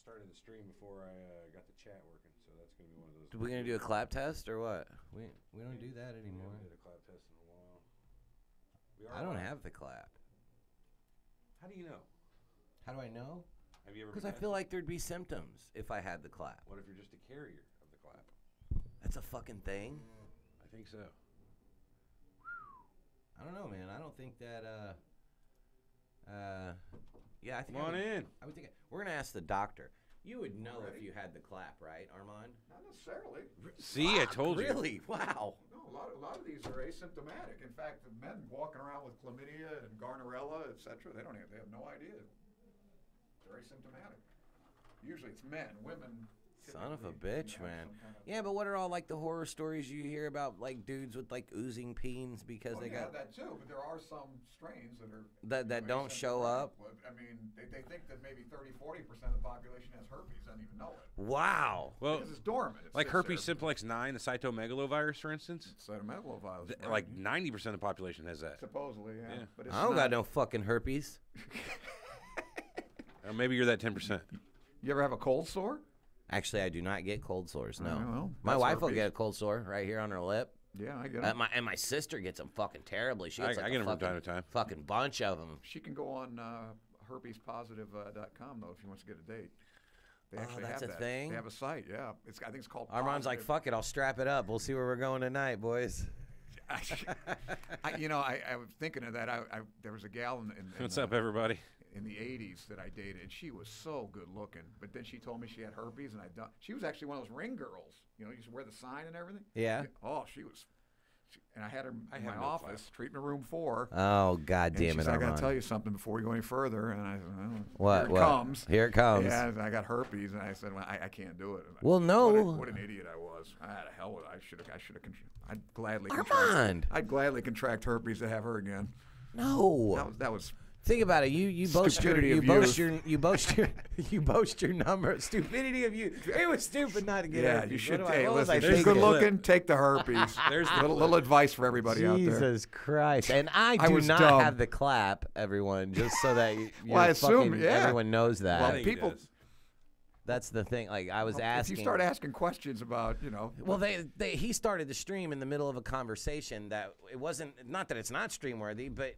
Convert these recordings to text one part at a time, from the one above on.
started the stream before I got the chat working, so that's gonna be one of those. We gonna do a clap test or what? We don't do that anymore. We haven't did a clap test in a while. I don't have the clap. How do you know? How do I know? Have you ever? Because I feel like there'd be symptoms if I had the clap. What if you're just a carrier of the clap? That's a fucking thing. I think so. I don't know, man. I don't think that. Yeah, I think. Come on in. I would think we're gonna ask the doctor. You would know if you had the clap, right, Armand? Not necessarily. See, I told you. Really? Wow. No, a lot of these are asymptomatic. In fact, the men walking around with chlamydia and Garnerella, etc., they have no idea. They're asymptomatic. Usually it's men. Women. Son of a bitch, man. Yeah, but what are all like the horror stories you hear about, like dudes with like oozing peens because they got that too? But there are some strains that are that don't show up. I mean, they think that maybe 30-40% of the population has herpes, doesn't even know it. Wow. Well, because it's dormant. Like herpes simplex 9, the cytomegalovirus, for instance. Cytomegalovirus. Right. Like 90% of the population has that. Supposedly, yeah. But it's I don't got no fucking herpes. Maybe you're that 10%. You ever have a cold sore? Actually, I do not get cold sores. No, well, my wife will get a cold sore right here on her lip. Yeah, I get it. And my sister gets them fucking terribly. She gets I get them from time to time. Fucking bunch of them. She can go on herpespositive.com though if she wants to get a date. They actually that's have a that. thing? They have a site. Yeah, I think it's called. Armand's like, fuck it, I'll strap it up. We'll see where we're going tonight, boys. I was thinking of that. There was a gal in What's up, everybody? In the 80s that I dated, and she was so good looking. But then she told me she had herpes, and she was actually one of those ring girls. You know, you used to wear the sign and everything. Yeah. Oh, she was. And I had her in my office, treatment room 4. Oh, God damn it, Armand. I got to tell you something before we go any further. And I said, well, here it comes. Here it comes. Yeah, I got herpes, and I said, well, I can't do it. Well, no. What an idiot I was. I had a hell of it. I should have. I'd gladly. Armand. I'd gladly contract herpes to have her again. No. That was. Think about it. You boast your number. Stupidity of you. It was stupid not to get herpes. You should. Hey, listen, if you're good looking, take the herpes. There's a little advice for everybody out there. Jesus Christ! And I do not have the clap, everyone. Just so that I assume everyone knows that. Well, people. That's the thing. Like I was asking. If you start asking questions about, Well, he started the stream in the middle of a conversation that it wasn't. Not that it's not stream worthy, but.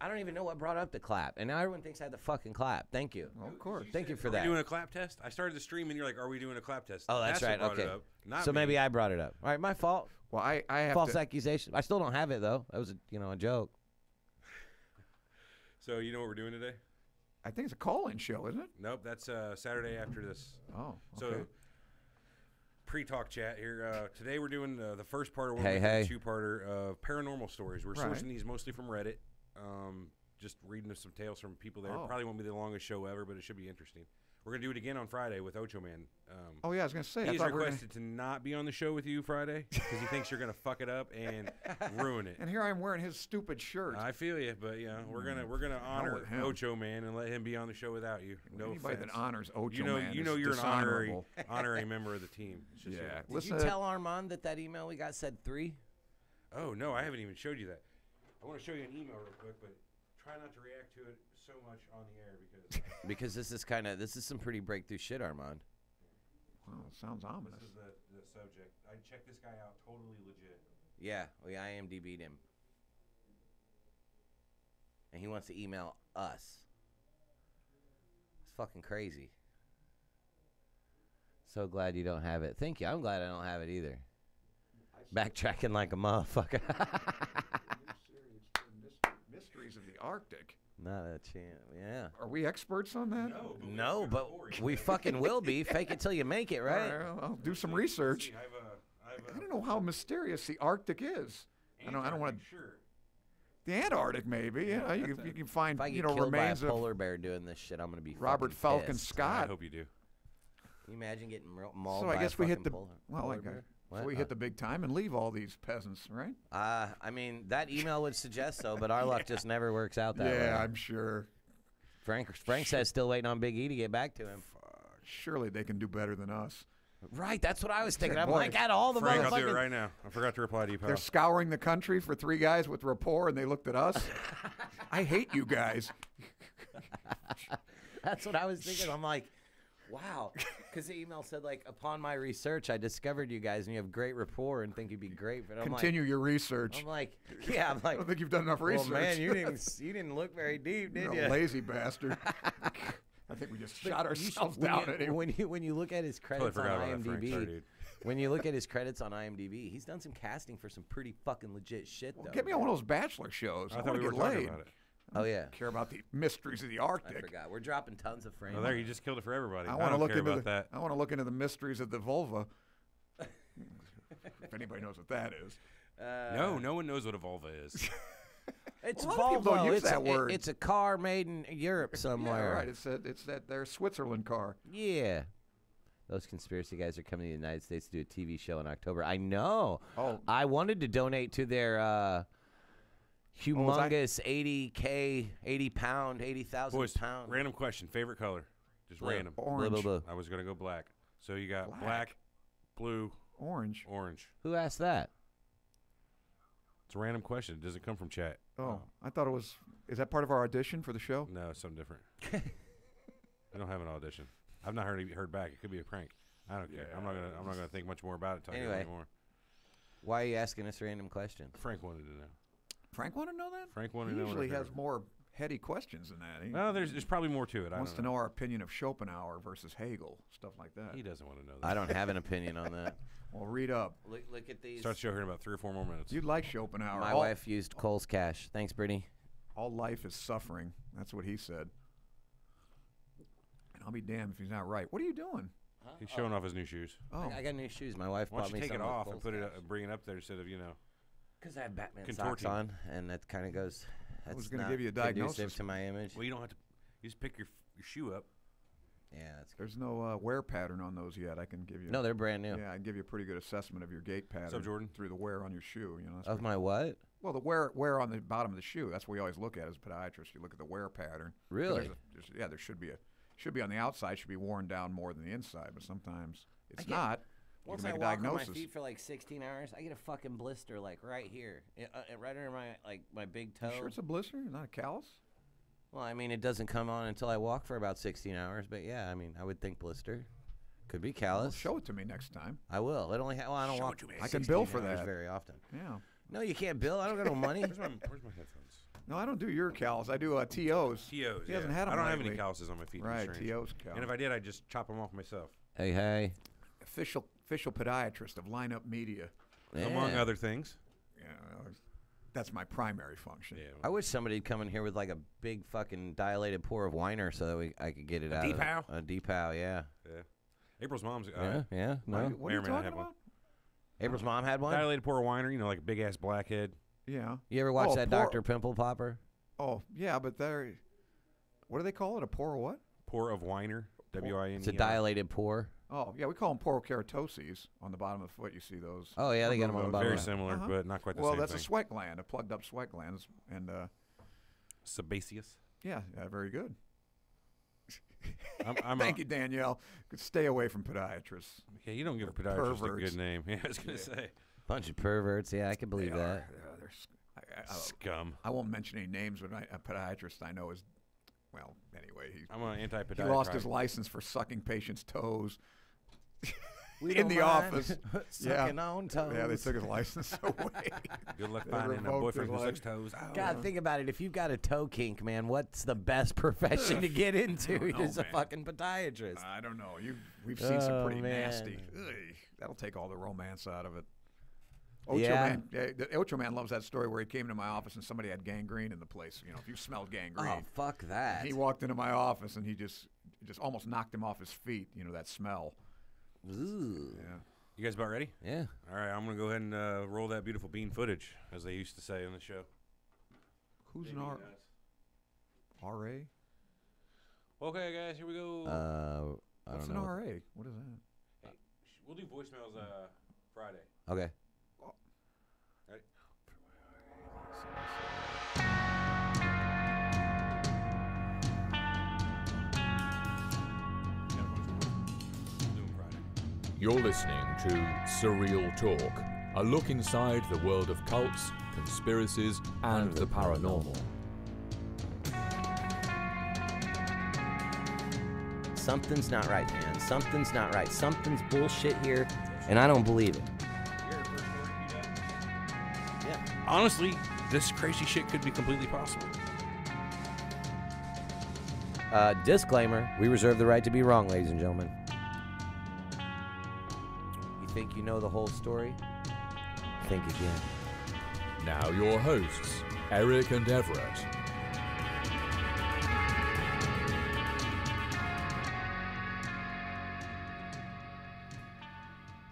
I don't even know what brought up the clap, and now everyone thinks I had the fucking clap. Thank you. Well, of course. Thank you for that. Are we doing a clap test? I started the stream, and you're like, "Are we doing a clap test?" Oh, that's right. Okay. So maybe I brought it up. All right, my fault. Well, I have false accusation. I still don't have it though. That was a joke. So you know what we're doing today? I think it's a call-in show, isn't it? Nope, that's Saturday after this. Oh, So okay. pre-talk chat here. Today we're doing the first part of a two-parter of paranormal stories. We're sourcing these mostly from Reddit. Just reading some tales from people there. Probably won't be the longest show ever, but it should be interesting. We're going to do it again on Friday with Ocho Man. Oh, yeah, I was going to say. He's requested to not be on the show with you Friday because he thinks you're going to fuck it up and ruin it. And here I am wearing his stupid shirt. I feel you, but we're gonna honor Ocho Man and let him be on the show without you. No Anybody offense. that honors Ocho Man you know you're dishonorable. an honorary member of the team. Yeah. Did you tell Armand that email we got said 3? Oh, no, I haven't even showed you that. I want to show you an email real quick, but try not to react to it so much on the air because this is some pretty breakthrough shit, Armand. Wow, it sounds ominous. This is the subject. I checked this guy out, totally legit. Yeah, we IMDb'd him, and he wants to email us. It's fucking crazy. So glad you don't have it. Thank you. I'm glad I don't have it either. Backtracking like a motherfucker. Mysteries of the Arctic. Not a chance. Yeah. Are we experts on that? No, but we fucking will be. Fake it till you make it, right? I'll do some research. I don't know how mysterious the Arctic is. I don't want to. Sure. The Antarctic, maybe. Yeah, you can find if I get killed remains by a polar bear doing this shit. I'm gonna be Robert Falcon pissed. Scott. I hope you do. Can you imagine getting mauled so by I guess a we hit the polar bear? So we hit the big time and leave all these peasants, right? I mean, that email would suggest so, but our luck just never works out that way. Yeah, I'm sure. Frank says still waiting on Big E to get back to him. Surely they can do better than us. Right, that's what I was thinking. I'm boy, like, at all the Frank, motherfucking... I'll do it right now. I forgot to reply to you, pal. They're scouring the country for 3 guys with rapport, and they looked at us. I hate you guys. That's what I was thinking. I'm like, Wow. Because the email said, like, upon my research, I discovered you guys, and you have great rapport and think you'd be great. But Continue your research. I'm like, yeah, I'm like, I don't think you've done enough research. Well, man, you didn't look very deep, did you? Lazy bastard. I think we just shot ourselves down anyway. When you look at his credits on IMDb, Sorry, when you look at his credits on IMDb, he's done some casting for some pretty fucking legit shit, though. Get me on one of those Bachelor shows. I thought we were talking about it. Oh, yeah. Care about the mysteries of the Arctic. I forgot. We're dropping tons of frames. Oh, there, you just killed it for everybody. I want to look into that. I want to look into the mysteries of the vulva. If anybody knows what that is. No one knows what a vulva is. It's well, a lot of people don't use that word. It's a car made in Europe somewhere. Yeah, right. It's that their Switzerland car. Yeah. Those conspiracy guys are coming to the United States to do a TV show in October. I know. Oh. I wanted to donate to their humongous 80,000 pound. Random question. Favorite color? Just random. Orange. Blah, blah, blah. I was going to go black. So you got black, blue, orange. Who asked that? It's a random question. It doesn't come from chat. Oh, I thought it was. Is that part of our audition for the show? No, it's something different. We don't have an audition. I've not heard back. It could be a prank. I don't care. I'm not gonna think much more about it. Anyway, why are you asking us random questions? Frank wanted to know. Frank wanted to know that? Frank wanted to know. He usually has more heady questions than that. Well, there's probably more to it. He wants to know our opinion of Schopenhauer versus Hegel, stuff like that. He doesn't want to know that. I don't have an opinion on that. Well, read up. Look at these. Start the show here in about 3 or 4 more minutes. You'd like Schopenhauer. My wife used Cole's cash. Thanks, Brittany. All life is suffering. That's what he said. And I'll be damned if he's not right. What are you doing? Huh? He's showing off his new shoes. Oh, I got new shoes. My wife Why bought don't you me take some it off and Cole's put it cash. bring it up there instead of Because I have Batman contorting. socks on, and that kind of goes. That's I was going to not give you a diagnosis. conducive to my image. Well, you don't have to. You just pick your shoe up. Yeah, that's. There's no wear pattern on those yet. I can give you. No, they're brand new. Yeah, I can give you a pretty good assessment of your gait pattern. Jordan? Through the wear on your shoe. You know. That's Of my what? Well, the wear on the bottom of the shoe. That's what you always look at as a podiatrist. You look at the wear pattern. Really? There should be on the outside. Should be worn down more than the inside, but sometimes it's not. You Once can I make a walk on diagnosis. my feet for like 16 hours, I get a fucking blister like right here, right under my big toe. You sure it's a blister, not a callus? Well, I mean, it doesn't come on until I walk for about 16 hours, but yeah, I mean, I would think blister. Could be callus. Show it to me next time. I will. It only I don't walk. I can bill for 16 hours that very often. Yeah. No, you can't bill. I don't got no money. Where's my headphones? No, I don't do your callus. I do TOs. TOs. He hasn't had them I don't have lately. any calluses on my feet. Right, It's strange. TOs callus. And if I did, I'd just chop them off myself. Hey. Official podiatrist of Lineup Media. Yeah. Among other things. Yeah, that's my primary function. Yeah. I wish somebody'd come in here with like a big fucking dilated pour of Weiner so that I could get it out. D-Pow? A D-Pow, yeah. Yeah. April's mom's. Yeah. No. What are you May or may not talking have one. about? April's mom had one. Dilated pour of Weiner, like a big ass blackhead. Yeah. You ever watch that pour- Dr. Pimple Popper? Oh, yeah, but they're. What do they call it? A pour of what? Pour of Weiner. W-I-N-E-R. It's a dilated pour. Oh, yeah, we call them porokeratoses on the bottom of the foot. You see those? Oh, yeah, they got them on the bottom. Very similar, but not quite the same Well, that's thing. a sweat gland, a plugged up sweat gland. And, Sebaceous. yeah, very good. I'm Thank you, Danielle. Stay away from podiatrists. Yeah, you don't give a podiatrist a Perverts. good name. Yeah, I was going to say. Bunch of perverts. Yeah, I can believe that. Scum. I won't mention any names, but a podiatrist I know is, well, anyway, I'm an anti-podiatrist. he lost his license for sucking patients' toes. We in don't the mind office. sucking on toes. Yeah, they took his license away. Good luck They finding a revoked boyfriend his who sucks license. toes. Oh. God, think about it. If you've got a toe kink, man, what's the best profession to get into? don't know, Is a man. fucking podiatrist. I don't know. We've seen some pretty man. nasty. Ugh, that'll take all the romance out of it. Yeah. The Ocho Man loves that story where he came into my office and somebody had gangrene in the place. You know, if you smelled gangrene. Oh, fuck that. He walked into my office and he just almost knocked him off his feet. You know, that smell. Ooh. Yeah. You guys about ready? Yeah. All right, I'm going to go ahead and roll that beautiful bean footage, as they used to say on the show. Who's an RA? Okay, guys, here we go. I What's don't an know. RA? What is that? Hey, we'll do voicemails Friday. Okay. Ready? You're listening to Surreal Talk, a look inside the world of cults, conspiracies, and the paranormal. Something's not right, man. Something's not right. Something's bullshit here, and I don't believe it. Yeah. Honestly, this crazy shit could be completely possible. Disclaimer, we reserve the right to be wrong, ladies and gentlemen. You think you know the whole story? Think again. Now your hosts, Eric and Everett.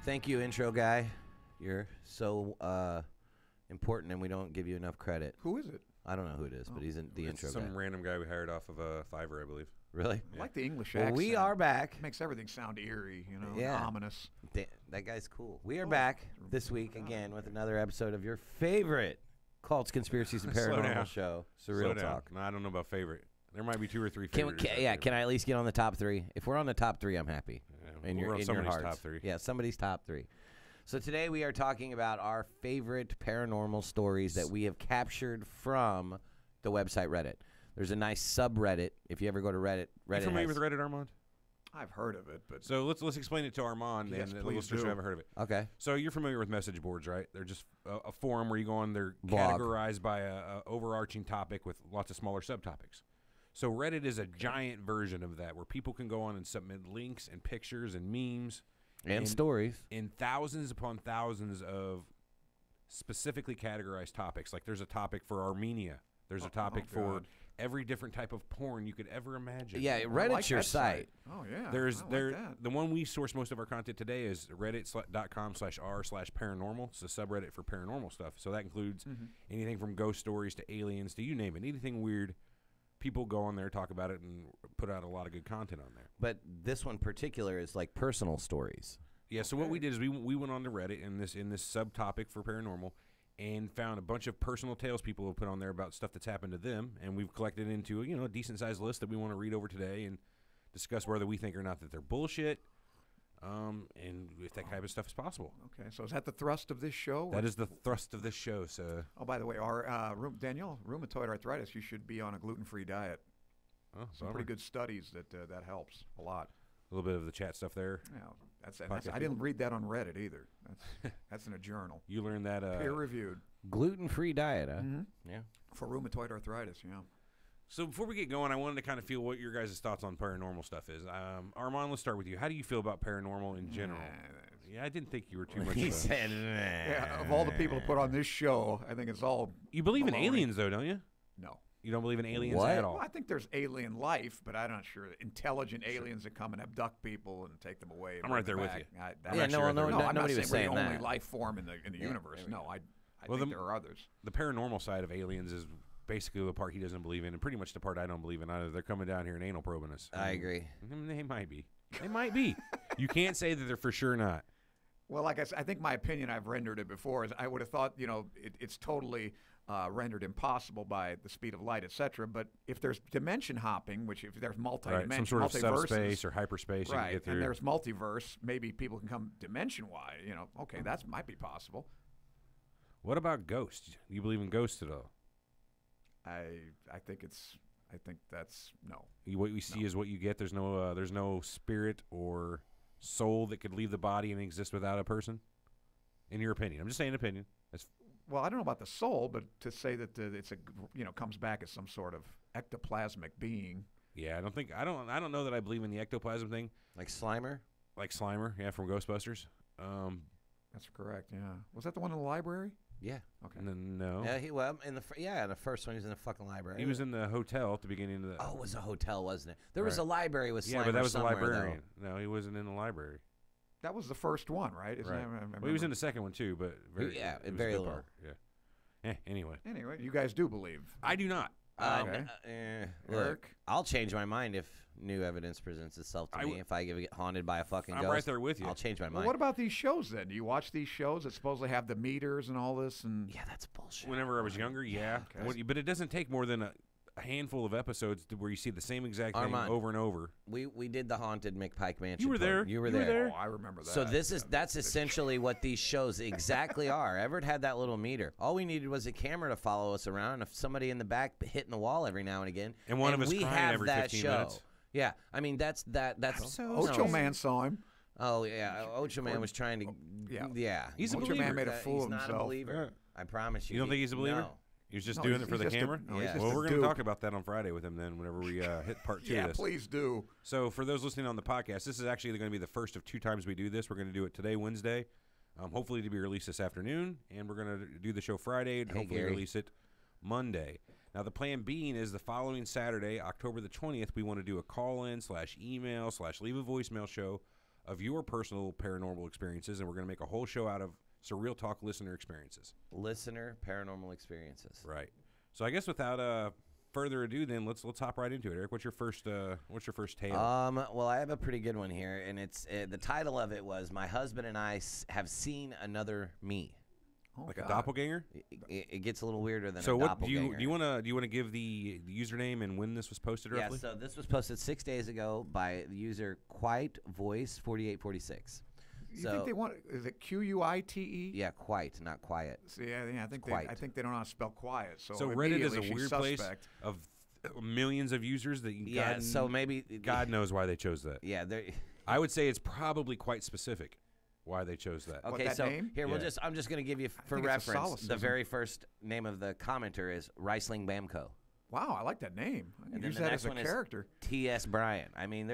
Thank you, intro guy. You're so important, and we don't give you enough credit. Who is it? I don't know who it is, but he's in the intro guy. Some random guy we hired off of Fiverr, I believe. Really? I like the English Well, accent. we are back. It makes everything sound eerie, you know, Yeah. ominous. That guy's cool. We are back this week again with another episode of your favorite cults, conspiracies, and Slow down. paranormal show, Slow Surreal down. Talk. No, I don't know about favorite. There might be 2 or 3 Can favorites. can I at least get on the top 3? If we're on the top 3, I'm happy. Yeah, In we're your on in somebody's your hearts. top 3. Yeah, somebody's top 3. So today we are talking about our favorite paranormal stories that we have captured from the website Reddit. There's a nice subreddit. If you ever go to Reddit, You familiar with Reddit, Armand? I've heard of it, but So let's explain it to Armand Yes, and the please listeners do. who haven't heard of it. Okay. So you're familiar with message boards, right? They're just a forum where you go on. They're Blog. categorized by a overarching topic with lots of smaller subtopics. So Reddit is a giant version of that, where people can go on and submit links and pictures and memes And stories. in thousands upon thousands of specifically categorized topics. Like there's a topic for Armenia. There's a topic for God. every different type of porn you could ever imagine. Yeah, I Reddit's like your that site. Oh yeah, There's I like there that. the one we source most of our content today is reddit.com/r/paranormal. It's a subreddit for paranormal stuff. So that includes anything from ghost stories to aliens to you name it. Anything weird, people go on there, talk about it, and put out a lot of good content on there. But this one particular is like personal stories. Yeah. So what we did is we went on to Reddit in this subtopic for paranormal and found a bunch of personal tales people have put on there about stuff that's happened to them, and we've collected into a decent sized list that we want to read over today and discuss whether we think or not that they're bullshit, and if that type of stuff is possible. Okay, so is that the thrust of this show? That is the thrust of this show. So, Oh, by the way, our Danielle, rheumatoid arthritis, you should be on a gluten-free diet. Some bummer. pretty good studies that helps a lot. A little bit of the chat stuff there. Yeah, that's Podcast I didn't read that on Reddit either. That's in a journal, You learned that. peer-reviewed Gluten-free diet, huh? Yeah. for rheumatoid arthritis. Yeah. So before we get going, I wanted to kind of feel what your guys' thoughts on paranormal stuff is. Armand, let's start with you. How do you feel about paranormal in general? Yeah, I didn't think you were too much. He of a- said, Yeah, of all the people to put on this show, I think it's all You believe in baloney. aliens, though, don't you? No. You don't believe in aliens What? at all. Well, I think there's alien life, but I'm not sure intelligent aliens that come and abduct people and take them away. and I'm bring right there them with back. you. I- Yeah, I'm no, not no, sure- no, I'm not nobody was saying we're saying the only that. life form in the universe. No, I Well, think there are others. The paranormal side of aliens is basically the part he doesn't believe in, and pretty much the part I don't believe in either. They're coming down here and anal probing us. I agree. They might be. They might be. You can't say that they're for sure not. Well, like I said, I think my opinion, I've rendered it before, is I would have thought, it's totally rendered impossible by the speed of light, etc. But if there's dimension hopping, which if there's Right, multi-dimension, some sort of multiverses, subspace or hyperspace you can right, get through. and there's multiverse, maybe people can come dimension-wide. Okay, that might be possible. What about ghosts? Do you believe in ghosts at all? I think that's no. What we see is what you get. There's no spirit or soul that could leave the body and exist without a person. In your opinion, I'm just saying opinion. Well, I don't know about the soul, but to say that it's comes back as some sort of ectoplasmic being. Yeah, I don't know that I believe in the ectoplasm thing. Like Slimer? Like Slimer, yeah, from Ghostbusters. That's correct. Yeah. Was that the one in the library? Yeah. Okay. No. Yeah, in the first one he was in the fucking library. He was in the hotel at the beginning of the. Oh, it was a hotel, wasn't it? There was Right. a library with Slimer Yeah, but that was the somewhere, librarian. No, he wasn't in the library. That was the first one, right? Isn't Right. that, Well, he was in the second one too, but Yeah, it was very a good little. part. Yeah. Anyway, Anyway, you guys do believe. I do not. Okay. Look, Eric? I'll change my mind if new evidence presents itself to me. If I get haunted by a fucking I'm ghost, right there with you. I'll change my Well, mind. what about these shows then? Do you watch these shows that supposedly have the meters and all this? And Yeah, that's bullshit. Whenever I was younger, yeah. Okay. But it doesn't take more than a handful of episodes where you see the same exact thing Armand. over and over. We did the haunted McPike Mansion. You were there. You were You were there. there. oh, I remember that. So that's essentially what these shows exactly are. Everett had that little meter. All we needed was a camera to follow us around, and if somebody in the back hitting the wall every now and again. And one of us we crying have every that 15 show. minutes. Yeah, I mean that's Ocho Man saw him. Oh yeah, Ocho Man was trying to. Yeah. He's a Ocho believer. Man made a fool He's of not himself. a believer. I promise you. You don't think he's a believer? No. He was just No, doing he's- it for the he's just a- camera? no, he's Yeah. just Well, a we're going to dupe. talk about that on Friday with him then whenever we hit part 2 Yeah, of this. please do. So for those listening on the podcast, this is actually going to be the first of 2 times we do this. We're going to do it today, Wednesday, hopefully to be released this afternoon, and we're going to do the show Friday and hopefully Gary. release it Monday. Now, the plan being is the following Saturday, October the 20th, we want to do a call-in /email /leave a voicemail show of your personal paranormal experiences, and we're going to make a whole show out of Surreal Talk listener experiences. Listener paranormal experiences. Right. So I guess without further ado, then let's hop right into it. Eric, what's your first tale? Well, I have a pretty good one here, and it's the title of it was "My Husband and I Have Seen Another Me." Oh, Like God. a doppelganger? It gets a little weirder than So a what do doppelganger. you want to give the username and when this was posted Yeah, roughly? so this was posted 6 days ago by the user QuiteVoice4846. You So think they want? Is it Quite? yeah, quite, not quiet. See, I think Quite. I think they don't know how to spell quiet. So, So Reddit is a immediately she's weird place suspect. of millions of users that Yeah, God, so maybe God knows why they chose that. Yeah, there. I would say it's probably quite specific why they chose that. What, Okay, that so name? here Yeah. I'm just gonna give you for think it's a reference the solecism. very first name of the commenter is Riesling Bamco. Wow, I like that name. I And can then use the that next as a one is character. T.S. Bryant. I mean,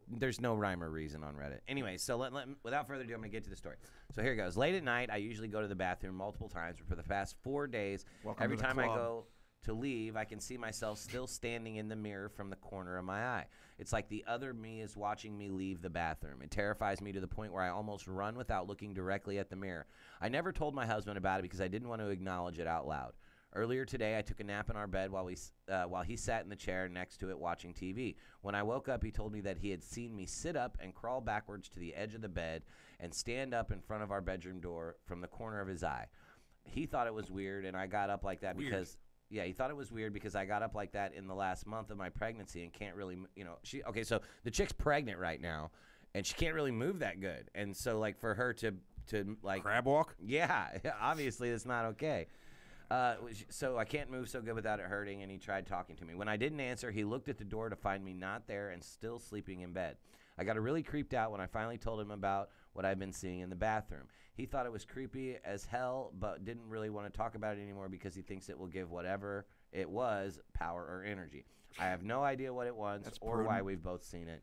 there's no rhyme or reason on Reddit. Anyway, so without further ado, I'm going to get to the story. So here it goes. Late at night, I usually go to the bathroom multiple times, but for the past 4 days, Welcome every to the time I club. go to leave, I can see myself still standing in the mirror from the corner of my eye. It's like the other me is watching me leave the bathroom. It terrifies me to the point where I almost run without looking directly at the mirror. I never told my husband about it because I didn't want to acknowledge it out loud. Earlier today, I took a nap in our bed while he sat in the chair next to it watching TV. When I woke up, he told me that he had seen me sit up and crawl backwards to the edge of the bed and stand up in front of our bedroom door from the corner of his eye. He thought it was weird, and I got up like that because he thought it was weird because I got up like that in the last month of my pregnancy and can't really, okay, so the chick's pregnant right now, and she can't really move that good. And so, like, for her to like, Crab walk? yeah, obviously it's not okay. So I can't move so good without it hurting, and he tried talking to me. When I didn't answer, he looked at the door to find me not there and still sleeping in bed. I got really creeped out when I finally told him about what I've been seeing in the bathroom. He thought it was creepy as hell, but didn't really want to talk about it anymore because he thinks it will give whatever it was power or energy. I have no idea what it was That's or why prudent. we've both seen it.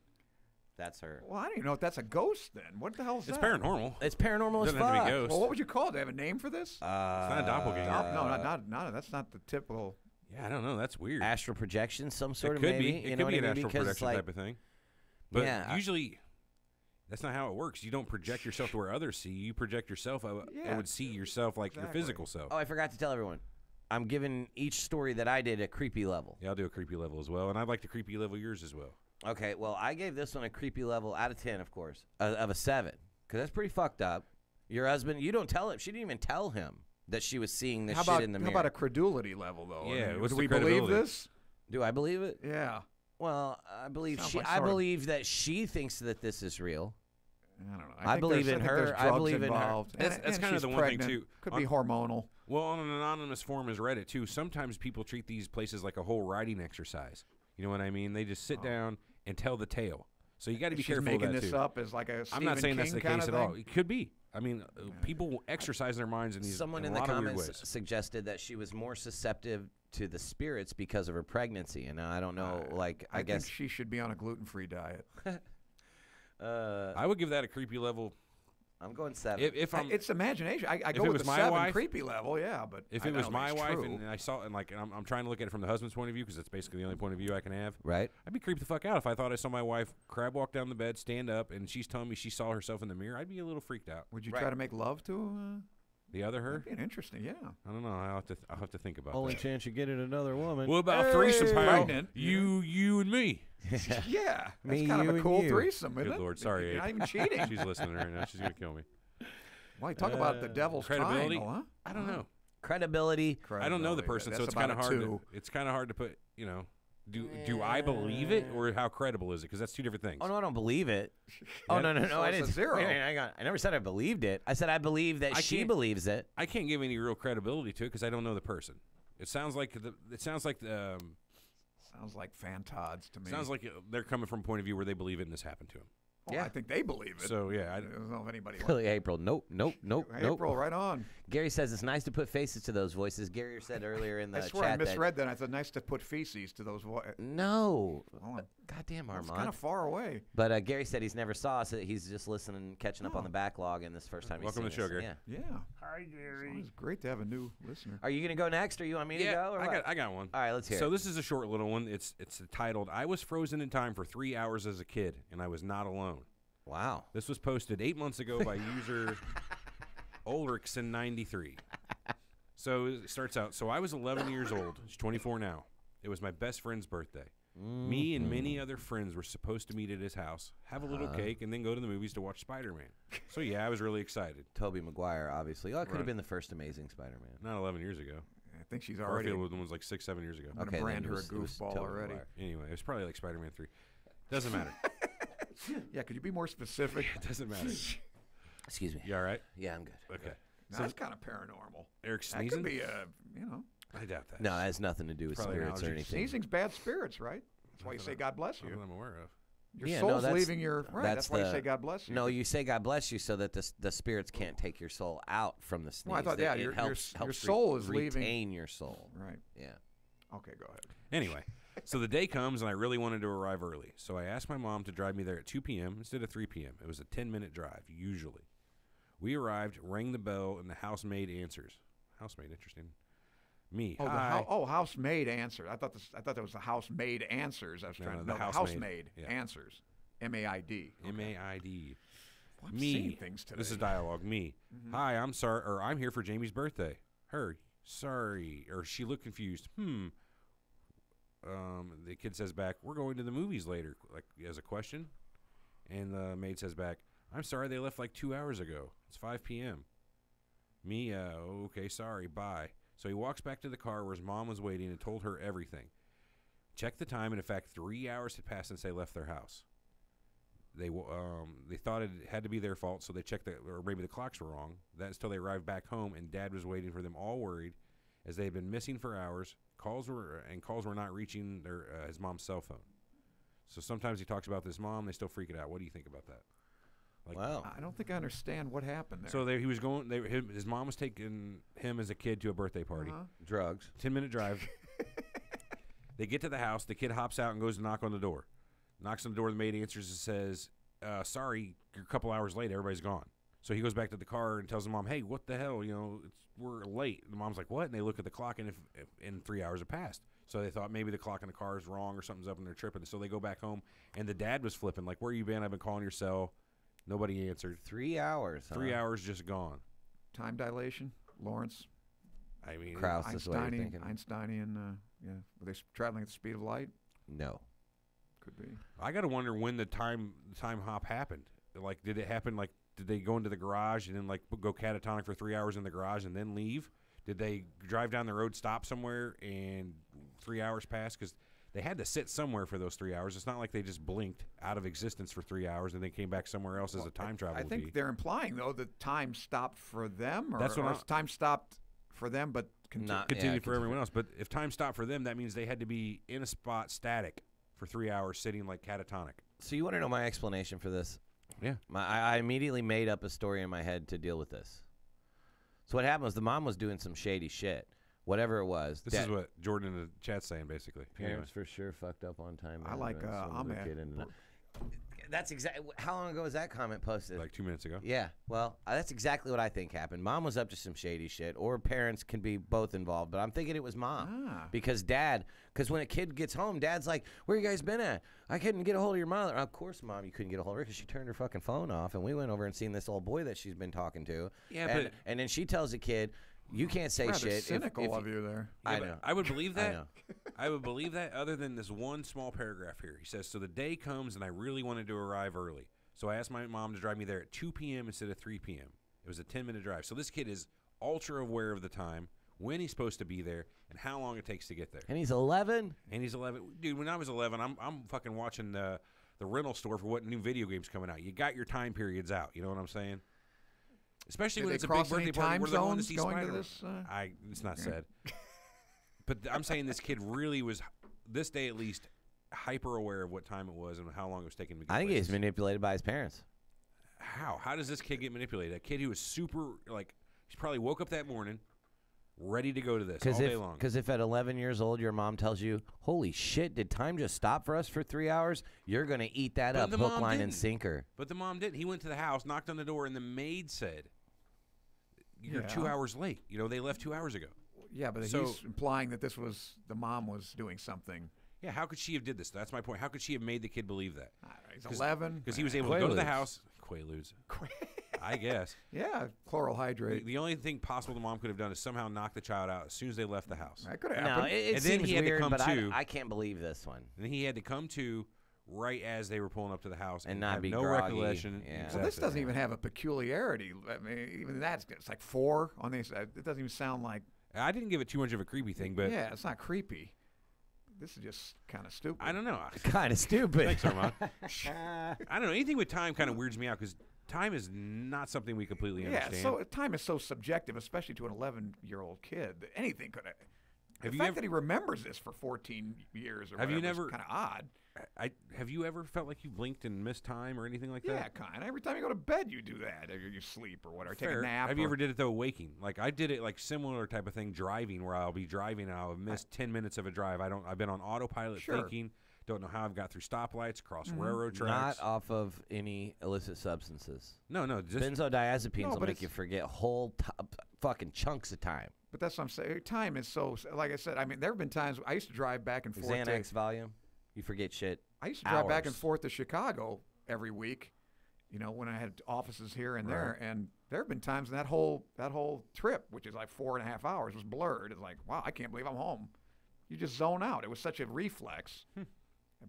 That's her. Well, I don't even know if that's a ghost then. What the hell is It's that? paranormal. It's paranormal as Doesn't have to fuck. be ghost. Well, what would you call it? Do they have a name for this? It's not a doppelganger. No, that's not the typical. Yeah, I don't know. That's weird. Astral projection, some sort it of could maybe. be. It You could know what be I an mean? astral Because, projection like, type of thing. But Yeah, usually, that's not how it works. You don't project yourself to where others see you. You project yourself. I Yeah, would see yourself like exactly. your physical self. Oh, I forgot to tell everyone. I'm giving each story that I did a creepy level. Yeah, I'll do a creepy level as well, and I'd like to creepy level yours as well. Okay, well, I gave this one a creepy level out of 10, of course, of a 7, because that's pretty fucked up. Your husband, you don't tell him. She didn't even tell him that she was seeing this How shit about in the how mirror. about a credulity level though? Yeah, I mean, what's do the we believe credibility? this? Do I believe it? Yeah. Well, I believe Sounds she. like I sort of- believe that she thinks that this is real. I don't know. I think believe there's- in I think there's her. I drugs believe in her. involved. That's And kind of she's the one thing, pregnant. too. Could be hormonal. Well, on an anonymous forum as Reddit too, sometimes people treat these places like a whole writing exercise. You know what I mean? They just sit down and tell the tale. So you got to be She's careful making of that this too. up as like a I'm Stephen not saying King that's the kind case of at all. thing. It could be. I mean, people exercise their minds in these Someone in in a the lot of weird comments ways. suggested that she was more susceptible to the spirits because of her pregnancy, and I don't know. I guess think she should be on a gluten-free diet. I would give that a creepy level. I'm going 7. If I'm It's imagination. I if go it with was the my 7 wife- creepy level, yeah. But if I it was don't my think it's wife true. and I saw it, and like, and I'm trying to look at it from the husband's point of view because it's basically the only point of view I can have. right? I'd be creeped the fuck out if I thought I saw my wife crab walk down the bed, stand up, and she's telling me she saw herself in the mirror. I'd be a little freaked out. Would you Right. try to make love to? The other her? That'd be interesting. Yeah. I don't know. I'll have to think about Only that. chance you get it another woman. What about threesome, pal? Pregnant. You and me. Yeah. That's Me, kind you, of a and cool you. threesome, isn't Good it? Lord, sorry, You're not Abe. even cheating. She's listening right now. She's gonna kill me. Why talk about the devil's Credibility? triangle, huh? I don't know. Credibility. I don't know the person, so it's kind of hard. It's kind of hard to put. You know, do I believe it or how credible is it? Because that's two different things. Oh no, I don't believe it. Oh Yeah. no, So I it's a didn't. 0. Wait, hang on. I never said I believed it. I said I believe that I she can't- believes it. I can't give any real credibility to it because I don't know the person. It sounds like Sounds like fantods to me. Sounds like they're coming from a point of view where they believe it and this happened to him. Well, I think they believe it. So, yeah. I don't know if anybody Billy April. Nope. April, right on. Gary says it's nice to put faces to those voices. Gary said earlier in the I chat swear I misread that. I said nice to put feces to those voices. No. Goddamn, Armand. It's kind of far away. But Gary said he's never saw us. He's just listening, catching up on the backlog, and this is the first time he's Welcome seen to the show, us. Gary. Yeah. Hi, Gary. It's great to have a new listener. Are you going to go next, or you want me to go? Or I got one. All right, let's hear So it. this is a short little one. It's titled, I was frozen in time for 3 hours as a kid, and I was not alone. Wow. This was posted 8 months ago by user Ulrichsen93. So it starts out, so I was 11 years old. She's 24 now. It was my best friend's birthday. Me and many other friends were supposed to meet at his house, have a little cake, and then go to the movies to watch Spider-Man. So, yeah, I was really excited. Tobey Maguire, obviously. Oh, it could have Right. been the first Amazing Spider-Man. Not 11 years ago. I think she's already Garfield was like 6-7 years ago. I'm going to brand then her a it was goofball Tobey already. Maguire. Anyway, it was probably like Spider-Man 3. Doesn't matter. Yeah, could you be more specific? It doesn't matter. Excuse me. You all right? Yeah, I'm good. Okay. No, that's kind of paranormal. Eric That sneezing? could be you know. I doubt that. No, that has nothing to do with Probably an spirits or allergy. anything. Sneezing's bad spirits, right? That's why you say God bless Not you. that I'm aware of. Your Yeah, no, soul's that's- leaving your right. That's why you say God bless you. No, you say God bless you so that the spirits can't take your soul out from the sneeze. Well, I thought, That yeah, it your helps soul is leaving. retain your soul. Right. Yeah. Okay, go ahead. Anyway, so the day comes and I really wanted to arrive early. So I asked my mom to drive me there at 2 p.m. instead of 3 p.m. It was a 10-minute drive, usually. We arrived, rang the bell, and the housemaid answers. Housemaid, interesting. Me, Oh, hi. housemaid answers. I thought that was the housemaid answers. I was trying to the know. housemaid. Yeah. Answers. M-A-I-D. M-A-I-D. Well, I'm seeing things today. This is dialogue. Me. Hi, I'm sorry, or I'm here for Jamie's birthday. Her. Sorry. Or she looked confused. The kid says back, we're going to the movies later, like as a question. And the maid says back, I'm sorry, they left like 2 hours ago. It's 5 p.m. Me, okay, sorry, bye. So he walks back to the car where his mom was waiting and told her everything. Checked the time, and in fact, 3 hours had passed since they left their house. They thought it had to be their fault, so they checked or maybe the clocks were wrong. That's until they arrived back home, and Dad was waiting for them, all worried, as they had been missing for hours. Calls were not reaching his mom's cell phone. So sometimes he talks about this mom, they still freak it out. What do you think about that? Like, Wow. I don't think I understand what happened there. So he was going. His mom was taking him as a kid to a birthday party. Drugs. 10-minute drive. They get to the house. The kid hops out and goes to knock on the door. Knocks on the door. The maid answers and says, sorry, you're a couple hours late. Everybody's gone. So he goes back to the car and tells the mom, hey, what the hell? We're late. And the mom's like, what? And they look at the clock, and and 3 hours have passed. So they thought maybe the clock in the car is wrong or something's up and they're tripping. So they go back home, and the dad was flipping, like, where you been? I've been calling your cell. Nobody answered. 3 hours. 3 hours just gone. Time dilation, Lawrence. I mean, Krauss is what you're thinking. Einsteinian, were they traveling at the speed of light? No. Could be. I got to wonder when the time hop happened. Like, did it happen, like, did they go into the garage and then, like, go catatonic for 3 hours in the garage and then leave? Did they drive down the road, stop somewhere, and 3 hours pass? Because they had to sit somewhere for those 3 hours. It's not like they just blinked out of existence for 3 hours and then came back somewhere else as a time travel I would think be. they're implying, though, that time stopped for them, or, That's what or I'm- time stopped for them, but Not- Continue yeah, for everyone else. But if time stopped for them, that means they had to be in a spot static for 3 hours sitting like catatonic. So you want to know my explanation for this? Yeah. I immediately made up a story in my head to deal with this. So what happened was the mom was doing some shady shit, whatever it was. This is what Jordan in the chat's saying, basically. Parents for sure fucked up on time. I like Ahmed. That's exactly. How long ago was that comment posted? Like 2 minutes ago. Yeah, well, that's exactly what I think happened. Mom was up to some shady shit, or parents can be both involved, but I'm thinking it was mom. Because when a kid gets home, dad's like, where you guys been at? I couldn't get a hold of your mother. Of course, Mom, you couldn't get a hold of her because she turned her fucking phone off, and we went over and seen this old boy that she's been talking to. Yeah, and then she tells the kid, you can't say rather shit. cynical of you there. I but know. I would believe that. I know. I would believe that other than this one small paragraph here. He says, so the day comes and I really wanted to arrive early. So I asked my mom to drive me there at 2 p.m. instead of 3 p.m. It was a 10-minute drive. So this kid is ultra aware of the time, when he's supposed to be there, and how long it takes to get there. And he's 11? And he's 11. Dude, when I was 11, I'm fucking watching the rental store for what new video games coming out. You got your time periods out. You know what I'm saying? Especially Did when they it's a big cross any birthday party time where they're going to zones see going to Spider-Man. this, It's not said. But I'm saying this kid really was this day at least, hyper aware of what time it was and how long it was taking to get I think places. he's manipulated by his parents. How? How does this kid get manipulated? A kid who was super, like, he probably woke up that morning ready to go to this all day long. Because if at 11 years old your mom tells you, holy shit, did time just stop for us for 3 hours? You're going to eat that up, hook, line, and sinker. But the mom didn't. He went to the house, knocked on the door, and the maid said, you're 2 hours late. You know, they left 2 hours ago. Yeah, but So- he's implying that the mom was doing something. Yeah, how could she have did this? That's my point. How could she have made the kid believe that? I don't know, he's 11. Because he was able to go to the Quaaludes. house. Quaaludes. I guess. Yeah, chloral hydrate. The only thing possible the mom could have done is somehow knock the child out as soon as they left the house. That could have No, happened. it And then seems he had to weird, come but to- I can't believe this one. And then he had to come to right as they were pulling up to the house And not have be no groggy. recollection. Yeah. Well, Exactly. this doesn't even have a peculiarity. I mean, even that's it's like 4 on these. It doesn't even sound like. I didn't give it too much of a creepy thing, but Yeah, it's not creepy. This is just kind of stupid. I don't know. Kind of stupid. Thanks, Armand. I don't know. Anything with time kind of weirds me out because time is not something we completely Yeah, understand. so time is so subjective, especially to an 11-year-old kid. That anything could have. The Have you fact ever- that he remembers this for 14 years or Have you whatever never- is kind of odd. Have you ever felt like you blinked and missed time or anything like Yeah, that? kind of. Every time you go to bed, you do that. Or you sleep or whatever. Take Fair. a nap. Have you or- ever did it though waking? Like I did it like similar type of thing driving where I'll be driving and I'll have missed 10 minutes of a drive. I've been on autopilot Sure. thinking, don't know how I've got through stoplights, across Mm-hmm. railroad tracks. Not off of any illicit substances. No, just Benzodiazepines No, will but make you it's- forget whole fucking chunks of time. But that's what I'm saying. Time is so. Like I said, I mean, there have been times I used to drive back and forth. Xanax volume, you forget shit. I used to drive back and hours. forth to Chicago every week, you know, when I had offices here and there. And there have been times in that whole trip, which is like 4.5 hours, was blurred. It's like, wow, I can't believe I'm home. You just zone out. It was such a reflex. And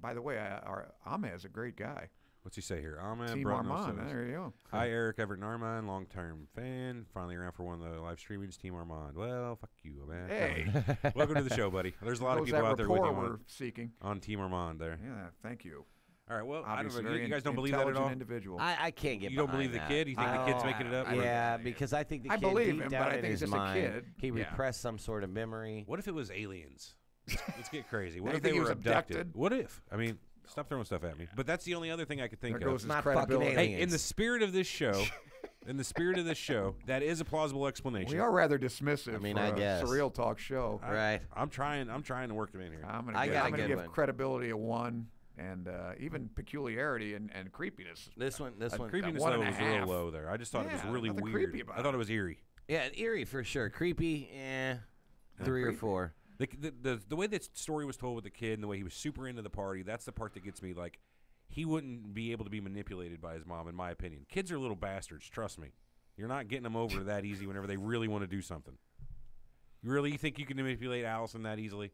by the way, our Ahmed is a great guy. What's he say here? Ahmed Team Brutno Armand. says, There you go. Hi, Eric, Everett, and Armand, long-term fan. Finally around for one of the live streamings. Team Armand. Well, fuck you, man. Hey. Welcome to the show, buddy. There's a lot of Those people that out there with you rapport we're on, seeking. on Team Armand there. Yeah, thank you. All right, well, I don't Obviously, know. very You guys don't believe that at intelligent all? individual. I can't get You don't behind believe the that. kid? You think the kid's making it up? Yeah, because I think the I kid believe deep him, down but I in think his he's just a mind, kid. he Yeah. repressed some sort of memory. What if it was aliens? Let's get crazy. What You if think they he were was abducted? abducted? What if? I mean, stop throwing stuff at me. But that's the only other thing I could think There of. goes his Not fucking credibility. aliens. Hey, in the spirit of this show, that is a plausible explanation. We are rather dismissive. I mean, for I a guess. Surreal Talk show. Right. I'm trying to work them in here. I'm I got a gonna good give one. credibility a 1, and even peculiarity and creepiness. This one. Creepiness one level and was a real half. low there. I just thought it was Yeah, really nothing weird. creepy about I thought it. it was eerie. Yeah, eerie for sure. Creepy, 3 or creepy. 4. The way that story was told with the kid and the way he was super into the party, that's the part that gets me. Like, he wouldn't be able to be manipulated by his mom, in my opinion. Kids are little bastards, trust me. You're not getting them over that easy whenever they really want to do something. You really think you can manipulate Allison that easily?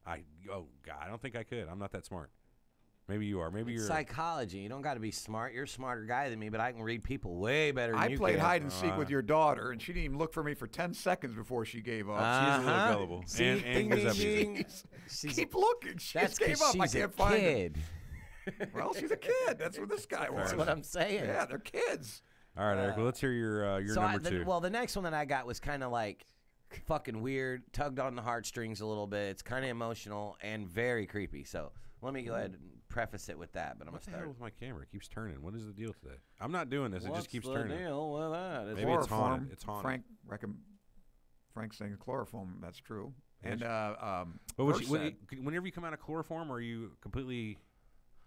Oh, God, I don't think I could. I'm not that smart. Maybe you are. Maybe It's you're. psychology. You don't got to be smart. You're a smarter guy than me, but I can read people way better than I you played can. hide and seek with your daughter, and she didn't even look for me for 10 seconds before she gave up. She is a little Uh-huh. gullible. See, and ding, gives ding, everything. ding. She's- Keep looking. She That's just gave 'cause up. I she's a can't find her. kid. Well, she's a kid. That's what this guy was. That's what I'm saying. Yeah, they're kids. All right, Eric. Well, let's hear your So number 2. Well, the next one that I got was kind of like fucking weird, tugged on the heartstrings a little bit. It's kind of emotional and very creepy. So let me go ahead and preface it with that. But I'm What gonna the hell start. with my camera? It keeps turning. What is the deal today? I'm not doing this. It just keeps What's the turning. deal with that? Maybe it's Chloroform. haunted. It's haunted. Frank's saying chloroform. That's true. Yes. And But Versed said- whenever you come out of chloroform, are you completely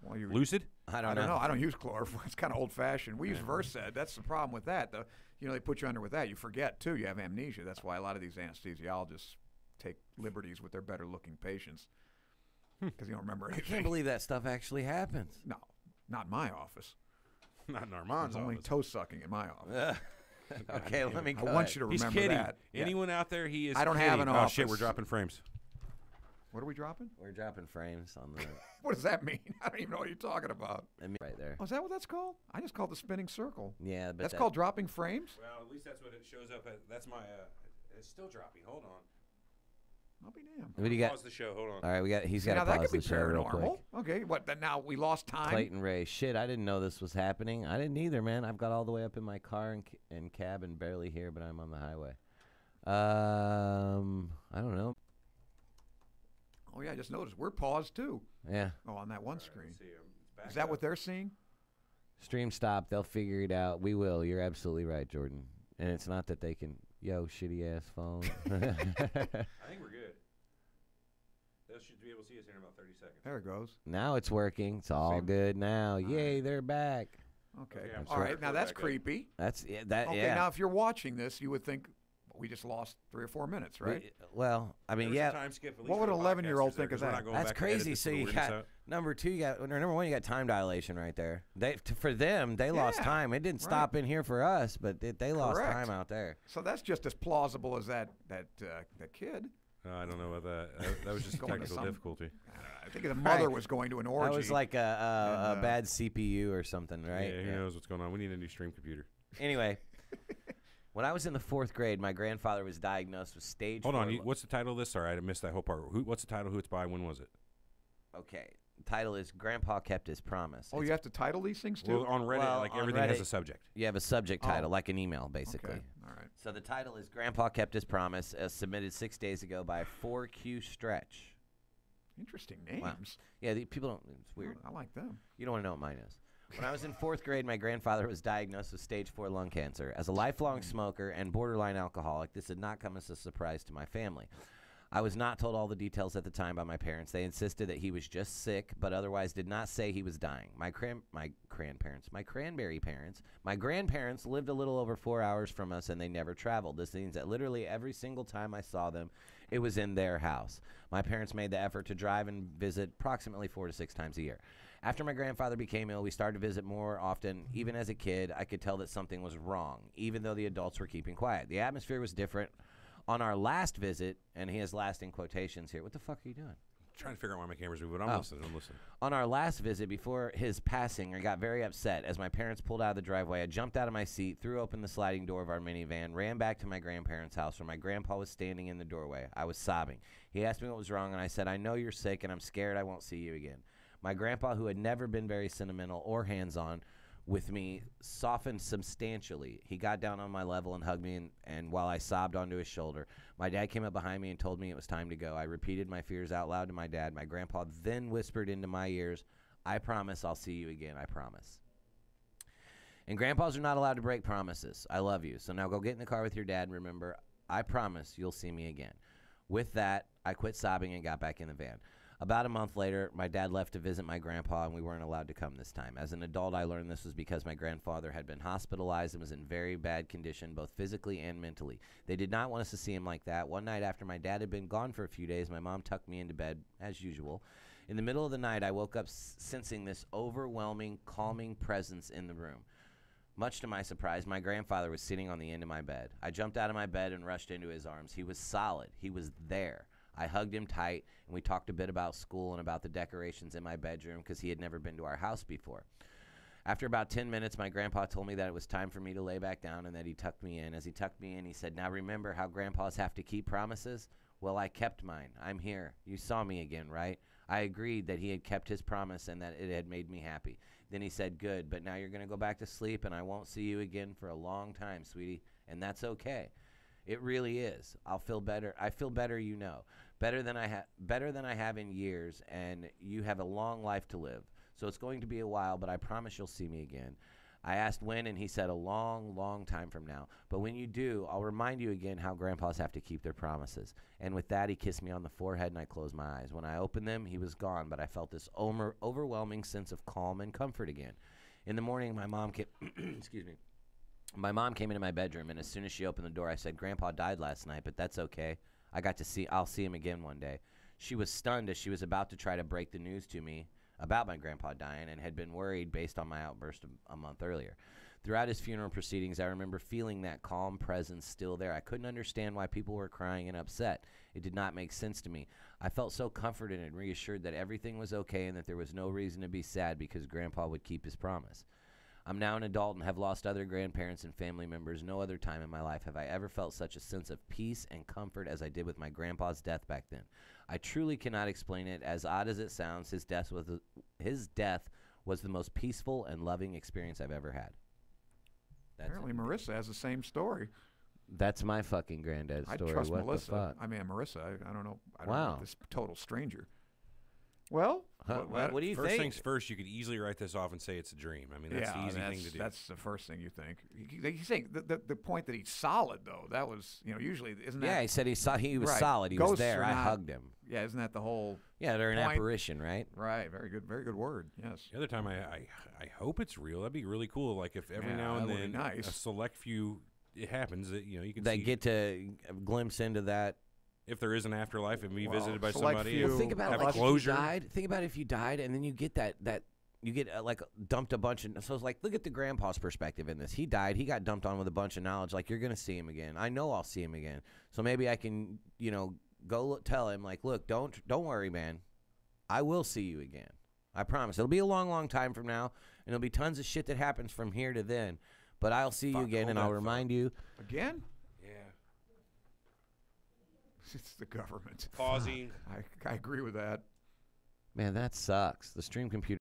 well, you lucid? I I don't don't know. know. I don't use chloroform. It's kind of old-fashioned. We use Versed. That's the problem with that. They put you under with that. You forget too. You have amnesia. That's why a lot of these anesthesiologists take liberties with their better-looking patients because you don't remember I anything. can't believe that stuff actually happens. No, not in my office. Not in Armand's There's only office. toe sucking in my office. Okay, let me I go. want you to He's remember kidding. that. Yeah. Anyone out there? He is. I don't have kidding. an Oh shit! We're office. dropping frames. What are we dropping? We're dropping frames on the What does that mean? I don't even know what you're talking about. right there. Oh, is that what that's called? I just called the spinning circle. Yeah, but That's that- called dropping frames? Well, at least that's what it shows up as. That's my. It's still dropping. Hold on. I'll be damned. What do you got? Pause the show. Hold on. All right, he's See, got now to that pause could be the show real quick. paranormal. Okay, what? Then now we lost time. Clayton Ray. Shit, I didn't know this was happening. I didn't either, man. I've got all the way up in my car and cab and barely here, but I'm on the highway. I don't know. Oh, yeah, I just noticed. We're paused, too. Yeah. Oh, on that one screen. Let's see, it's back Is that up. what they're seeing? Stream stop. They'll figure it out. We will. You're absolutely right, Jordan. And it's not that they can, shitty ass phone. I think we're good. They should be able to see us here in about 30 seconds. There it goes. Now it's working. It's all See? good now. All Yay, right. they're back. Okay. Okay, I'm All sorry. right. Now, that's Back up. creepy. That's Okay, yeah. now, if you're watching this, you would think we just lost 3 or 4 minutes, right? Well, I mean, There was a yeah. time skip, at least What would for an the 11-year-old podcasters think of there, 'cause we're that? not going That's back and edit crazy. this So little you weirdness got out. number 2. Number 1. You got time dilation right there. For them, they lost Yeah, time. It didn't stop in here for us, but they lost Correct. time out there. So that's just as plausible as that kid. I don't know about that. That was just Going to technical some- difficulty. I think the mother was going to an orgy. That was like a and, bad CPU or something, right? Yeah, who knows what's going on? We need a new stream computer. Anyway, when I was in the 4th grade, my grandfather was diagnosed with stage. Hold 4 on. What's the title of this? Sorry, I missed that whole part. What's the title? Who it's by? When was it? Okay. The title is Grandpa Kept His Promise. Oh, you have to title these things too? Well, on Reddit, Well, like on everything has Reddit- a subject. You have a subject Oh. title, like an email, basically. Okay. All right. So the title is Grandpa Kept His Promise, submitted 6 days ago by 4Q Stretch. Interesting Wow. names. Yeah, people don't. It's weird. I like them. You don't want to know what mine is. When I was in 4th grade, my grandfather was diagnosed with stage 4 lung cancer. As a lifelong smoker and borderline alcoholic, this did not come as a surprise to my family. I was not told all the details at the time by my parents. They insisted that he was just sick, but otherwise did not say he was dying. My grandparents lived a little over 4 hours from us, and they never traveled. This means that literally every single time I saw them, it was in their house. My parents made the effort to drive and visit approximately 4 to 6 times a year. After my grandfather became ill, we started to visit more often. Even as a kid, I could tell that something was wrong, even though the adults were keeping quiet. The atmosphere was different. On our last visit, and he has last in quotations here. What the fuck are you doing? Trying to figure out why my camera's moving, but I'm listening. I'm listening. On our last visit before his passing, I got very upset. As my parents pulled out of the driveway, I jumped out of my seat, threw open the sliding door of our minivan, ran back to my grandparents' house where my grandpa was standing in the doorway. I was sobbing. He asked me what was wrong, and I said, I know you're sick, and I'm scared I won't see you again. My grandpa, who had never been very sentimental or hands-on with me, softened substantially. He got down on my level and hugged me, and while I sobbed onto his shoulder, my dad came up behind me and told me it was time to go. I repeated my fears out loud to my dad. My grandpa then whispered into my ears, I promise I'll see you again, I promise. And grandpas are not allowed to break promises. I love you. So now go get in the car with your dad and remember, I promise you'll see me again. With that, I quit sobbing and got back in the van. About a month later, my dad left to visit my grandpa, and we weren't allowed to come this time. As an adult, I learned this was because my grandfather had been hospitalized and was in very bad condition, both physically and mentally. They did not want us to see him like that. One night after my dad had been gone for a few days, my mom tucked me into bed, as usual. In the middle of the night, I woke up sensing this overwhelming, calming presence in the room. Much to my surprise, my grandfather was sitting on the end of my bed. I jumped out of my bed and rushed into his arms. He was solid. He was there. I hugged him tight, and we talked a bit about school and about the decorations in my bedroom because he had never been to our house before. After about 10 minutes, my grandpa told me that it was time for me to lay back down and that he tucked me in. As he tucked me in, he said, now remember how grandpas have to keep promises? Well, I kept mine. I'm here. You saw me again, right? I agreed that he had kept his promise and that it had made me happy. Then he said, good, but now you're going to go back to sleep and I won't see you again for a long time, sweetie, and that's okay. It really is. I'll feel better. I feel better, you know. Better than I have in years, and you have a long life to live. So it's going to be a while, but I promise you'll see me again. I asked when, and he said a long, long time from now. But when you do, I'll remind you again how grandpas have to keep their promises. And with that, he kissed me on the forehead, and I closed my eyes. When I opened them, he was gone, but I felt this overwhelming sense of calm and comfort again. In the morning, my mom came, excuse me. My mom came into my bedroom, and as soon as she opened the door, I said, Grandpa died last night, but that's okay. I'll see him again one day. She was stunned as she was about to try to break the news to me about my grandpa dying and had been worried based on my outburst a month earlier. Throughout his funeral proceedings, I remember feeling that calm presence still there. I couldn't understand why people were crying and upset. It did not make sense to me. I felt so comforted and reassured that everything was okay and that there was no reason to be sad because Grandpa would keep his promise. I'm now an adult and have lost other grandparents and family members. No other time in my life have I ever felt such a sense of peace and comfort as I did with my grandpa's death back then. I truly cannot explain it. As odd as it sounds, his death was the most peaceful and loving experience I've ever had. That's Apparently, it. Marissa has the same story. That's my fucking granddad's I story. trust What Melissa. the fuck? I mean, Marissa. I don't know. I don't Wow. know this total stranger. Well, What do you First think? things first, you could easily write this off and say it's a dream. I mean, that's the easy thing to do. That's the first thing you think. He's saying the point that he's solid though. That was usually isn't that? Yeah, he said he was Right. solid. He Ghosts was there. are I not- hugged him. Yeah, isn't that the whole? Yeah, they're an point? apparition, right? Right. Very good word. Yes. The other time, I hope it's real. That'd be really cool. Like if every Yeah, now and that would be then nice. a select few it happens that you can They see get to glimpse into that. if there is an afterlife and be Well, visited by select somebody. few- and Well, think about have like if you closure. died. Think about if you died and then you get that you get like dumped a bunch of. So it's like look at the grandpa's perspective in this. He died. He got dumped on with a bunch of knowledge. Like you're gonna see him again. I know I'll see him again. So maybe I can go tell him like, look, don't worry, man. I will see you again. I promise. It'll be a long, long time from now, and there'll be tons of shit that happens from here to then. But I'll see you Fuck, again, hold and that I'll thought. remind you. Again? Yeah. It's the government. Pausing. I agree with that. Man, that sucks. The stream computer.